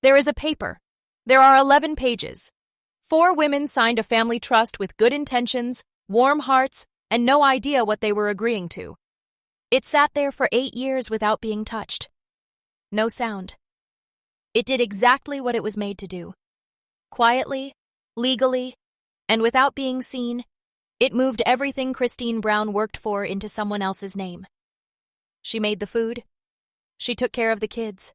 There is a paper. There are 11 pages. 4 women signed a family trust with good intentions, warm hearts, and no idea what they were agreeing to. It sat there for 8 years without being touched. No sound. It did exactly what it was made to do. Quietly, legally, and without being seen, it moved everything Christine Brown worked for into someone else's name. She made the food. She took care of the kids.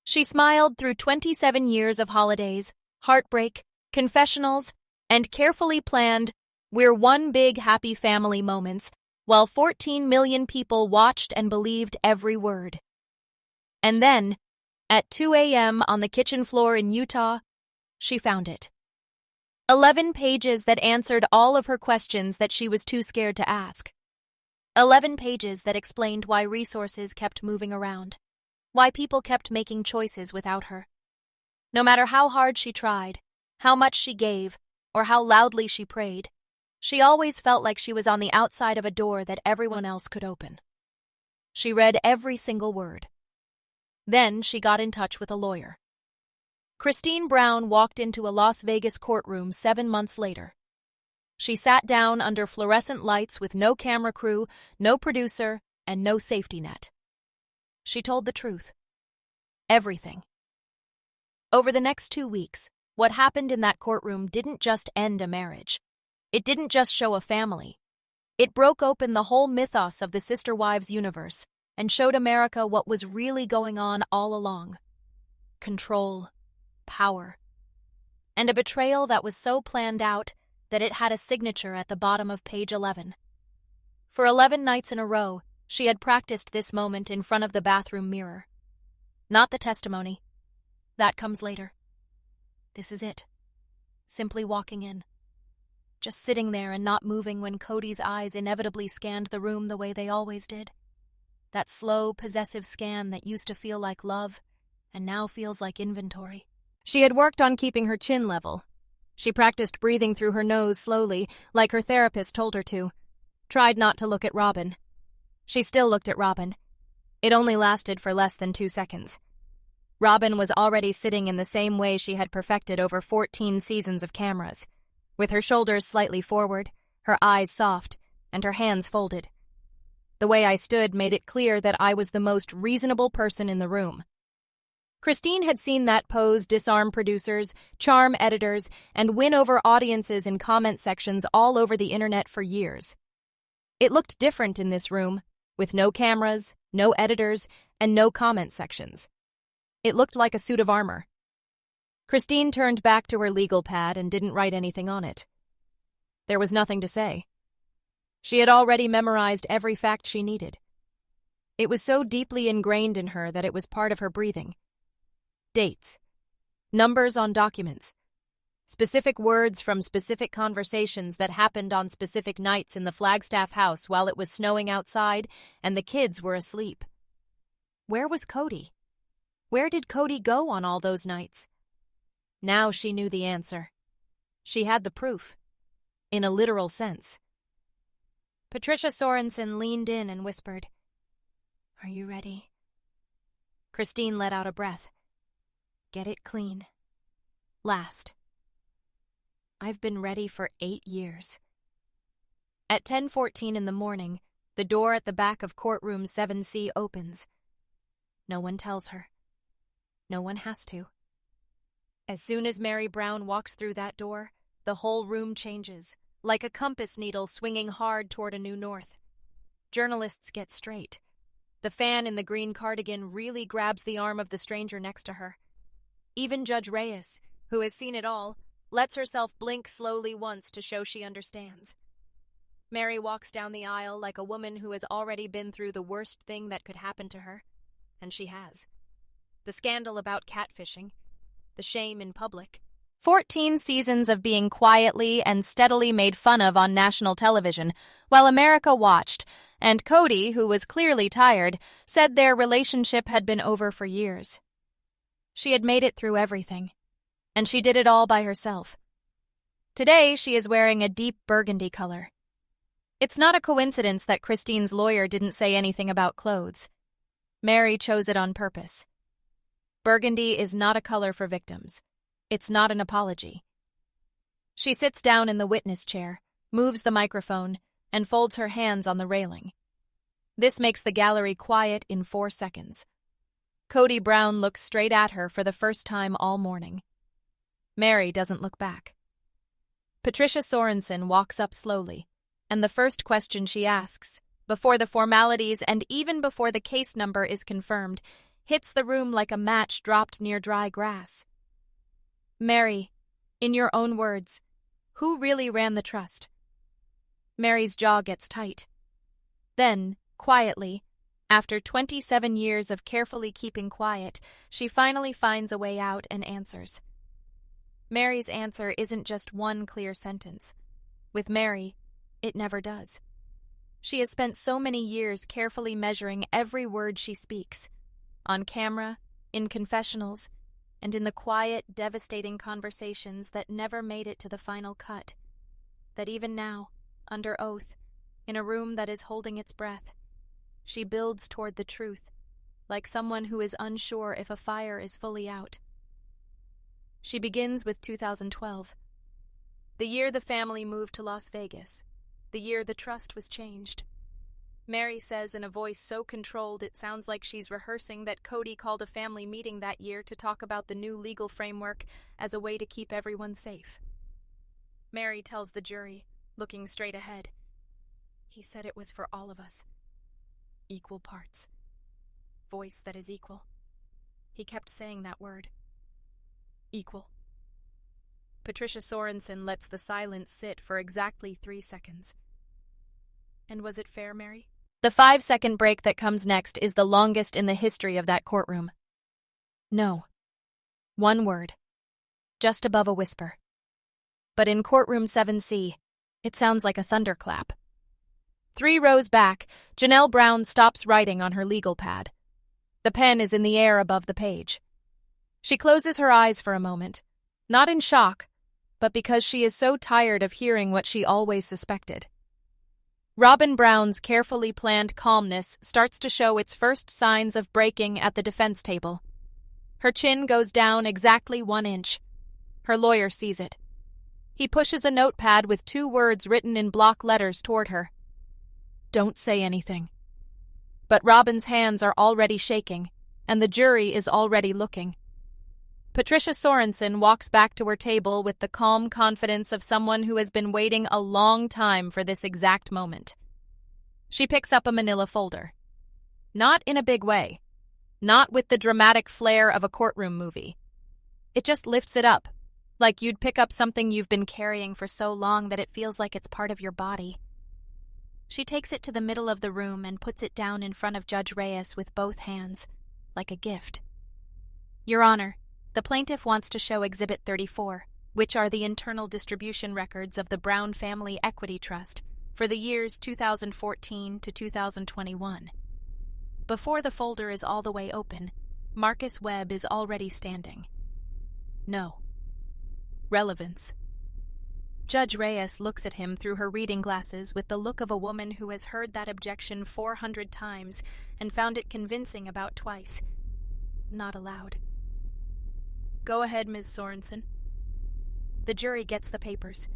She smiled through 27 years of holidays, heartbreak, confessionals, and carefully planned "we're one big happy family" moments, while 14 million people watched and believed every word. And then, at 2 a.m. on the kitchen floor in Utah, she found it. 11 pages that answered all of her questions that she was too scared to ask. 11 pages that explained why resources kept moving around, why people kept making choices without her. No matter how hard she tried, how much she gave, or how loudly she prayed, she always felt like she was on the outside of a door that everyone else could open. She read every single word. Then she got in touch with a lawyer. Christine Brown walked into a Las Vegas courtroom 7 months later. She sat down under fluorescent lights with no camera crew, no producer, and no safety net. She told the truth. Everything. Over the next 2 weeks, what happened in that courtroom didn't just end a marriage. It didn't just show a family. It broke open the whole mythos of the Sister Wives universe and showed America what was really going on all along. Control, power, and a betrayal that was so planned out that it had a signature at the bottom of page 11. For 11 nights in a row, she had practiced this moment in front of the bathroom mirror. Not the testimony. That comes later. This is it. Simply walking in. Just sitting there and not moving when Kody's eyes inevitably scanned the room the way they always did. That slow, possessive scan that used to feel like love and now feels like inventory. She had worked on keeping her chin level. She practiced breathing through her nose slowly, like her therapist told her to. Tried not to look at Robyn. She still looked at Robyn. It only lasted for less than 2 seconds. Robyn was already sitting in the same way she had perfected over 14 seasons of cameras, with her shoulders slightly forward, her eyes soft, and her hands folded. The way I stood made it clear that I was the most reasonable person in the room. Christine had seen that pose disarm producers, charm editors, and win over audiences in comment sections all over the internet for years. It looked different in this room, with no cameras, no editors, and no comment sections. It looked like a suit of armor. Christine turned back to her legal pad and didn't write anything on it. There was nothing to say. She had already memorized every fact she needed. It was so deeply ingrained in her that it was part of her breathing. Dates. Numbers on documents. Specific words from specific conversations that happened on specific nights in the Flagstaff house while it was snowing outside and the kids were asleep. Where was Kody? Where did Kody go on all those nights? Now she knew the answer. She had the proof. In a literal sense. Patricia Sorensen leaned in and whispered, "Are you ready?" Christine let out a breath. Get it clean. Last. I've been ready for 8 years. At 10:14 in the morning, the door at the back of courtroom 7C opens. No one tells her. No one has to. As soon as Meri Brown walks through that door, the whole room changes, like a compass needle swinging hard toward a new north. Journalists get straight. The fan in the green cardigan really grabs the arm of the stranger next to her. Even Judge Reyes, who has seen it all, lets herself blink slowly once to show she understands. Meri walks down the aisle like a woman who has already been through the worst thing that could happen to her, and she has. The scandal about catfishing, the shame in public. 14 seasons of being quietly and steadily made fun of on national television, while America watched, and Kody, who was clearly tired, said their relationship had been over for years. She had made it through everything, and she did it all by herself. Today, she is wearing a deep burgundy color. It's not a coincidence that Christine's lawyer didn't say anything about clothes. Meri chose it on purpose. Burgundy is not a color for victims. It's not an apology. She sits down in the witness chair, moves the microphone, and folds her hands on the railing. This makes the gallery quiet in 4 seconds. Kody Brown looks straight at her for the first time all morning. Meri doesn't look back. Patricia Sorensen walks up slowly, and the first question she asks, before the formalities and even before the case number is confirmed, hits the room like a match dropped near dry grass. Meri, in your own words, who really ran the trust? Meri's jaw gets tight. Then, quietly, after 27 years of carefully keeping quiet, she finally finds a way out and answers. Meri's answer isn't just one clear sentence. With Meri, it never does. She has spent so many years carefully measuring every word she speaks, on camera, in confessionals, and in the quiet, devastating conversations that never made it to the final cut, that even now, under oath, in a room that is holding its breath, she builds toward the truth, like someone who is unsure if a fire is fully out. She begins with 2012, the year the family moved to Las Vegas, the year the trust was changed. Meri says in a voice so controlled it sounds like she's rehearsing that Kody called a family meeting that year to talk about the new legal framework as a way to keep everyone safe. Meri tells the jury, looking straight ahead, he said it was for all of us. Equal parts. Voice that is equal. He kept saying that word. Equal. Patricia Sorensen lets the silence sit for exactly 3 seconds. And was it fair, Meri? The 5-second break that comes next is the longest in the history of that courtroom. No. One word. Just above a whisper. But in courtroom 7C, it sounds like a thunderclap. 3 rows back, Janelle Brown stops writing on her legal pad. The pen is in the air above the page. She closes her eyes for a moment, not in shock, but because she is so tired of hearing what she always suspected. Robyn Brown's carefully planned calmness starts to show its first signs of breaking at the defense table. Her chin goes down exactly 1 inch. Her lawyer sees it. He pushes a notepad with 2 words written in block letters toward her. Don't say anything. But Robyn's hands are already shaking, and the jury is already looking. Patricia Sorensen walks back to her table with the calm confidence of someone who has been waiting a long time for this exact moment. She picks up a manila folder. Not in a big way. Not with the dramatic flair of a courtroom movie. It just lifts it up, like you'd pick up something you've been carrying for so long that it feels like it's part of your body. She takes it to the middle of the room and puts it down in front of Judge Reyes with both hands, like a gift. Your Honor, the plaintiff wants to show Exhibit 34, which are the internal distribution records of the Brown Family Equity Trust for the years 2014 to 2021. Before the folder is all the way open, Marcus Webb is already standing. No. Relevance. Judge Reyes looks at him through her reading glasses with the look of a woman who has heard that objection 400 times and found it convincing about twice. Not aloud. Go ahead, Ms. Sorensen. The jury gets the papers.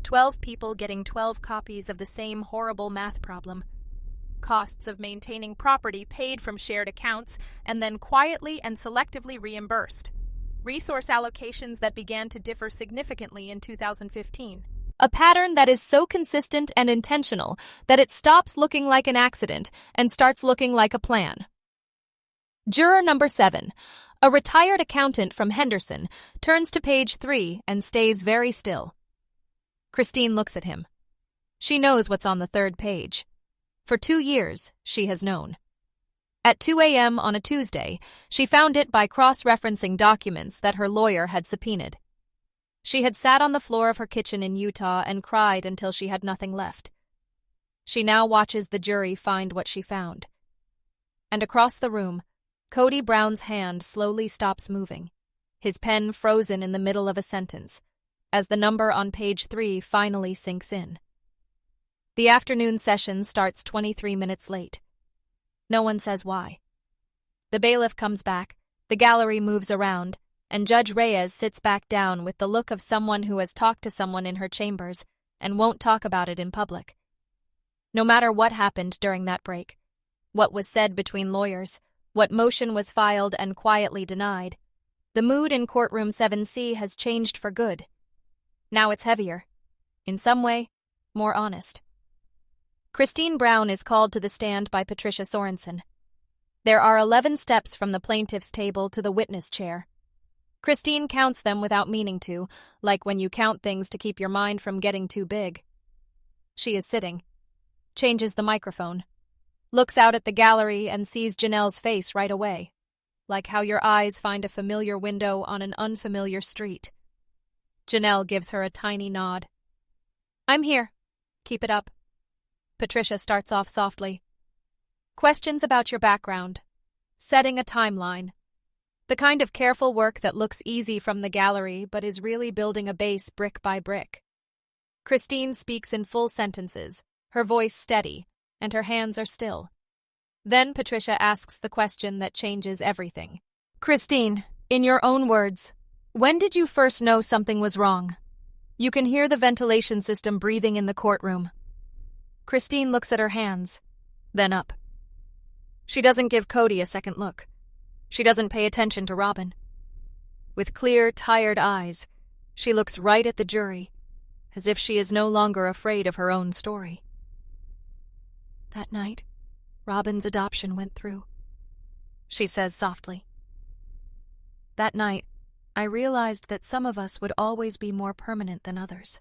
12 people getting 12 copies of the same horrible math problem. Costs of maintaining property paid from shared accounts and then quietly and selectively reimbursed. Resource allocations that began to differ significantly in 2015. A pattern that is so consistent and intentional that it stops looking like an accident and starts looking like a plan. Juror number 7, a retired accountant from Henderson, turns to page 3 and stays very still. Christine looks at him. She knows what's on the 3rd page. For 2 years, she has known. At 2 a.m. on a Tuesday, she found it by cross-referencing documents that her lawyer had subpoenaed. She had sat on the floor of her kitchen in Utah and cried until she had nothing left. She now watches the jury find what she found. And across the room, Kody Brown's hand slowly stops moving, his pen frozen in the middle of a sentence, as the number on page 3 finally sinks in. The afternoon session starts 23 minutes late. No one says why. The bailiff comes back, The gallery moves around, and Judge Reyes sits back down with the look of someone who has talked to someone in her chambers and won't talk about it in public. No matter what happened during that break, what was said between lawyers, what motion was filed and quietly denied, the mood in Courtroom 7C has changed for good. Now it's heavier. In some way, more honest. Christine Brown is called to the stand by Patricia Sorensen. There are 11 steps from the plaintiff's table to the witness chair. Christine counts them without meaning to, like when you count things to keep your mind from getting too big. She is sitting, changes the microphone, looks out at the gallery and sees Janelle's face right away, like how your eyes find a familiar window on an unfamiliar street. Janelle gives her a tiny nod. "I'm here. Keep it up." Patricia starts off softly. Questions about your background. Setting a timeline. The kind of careful work that looks easy from the gallery but is really building a base brick by brick. Christine speaks in full sentences, her voice steady, and her hands are still. Then Patricia asks the question that changes everything. "Christine, in your own words, when did you first know something was wrong?" You can hear the ventilation system breathing in the courtroom. Christine looks at her hands, then up. She doesn't give Kody a second look. She doesn't pay attention to Robyn. With clear, tired eyes, she looks right at the jury, as if she is no longer afraid of her own story. "That night, Robyn's adoption went through," she says softly. "That night, I realized that some of us would always be more permanent than others.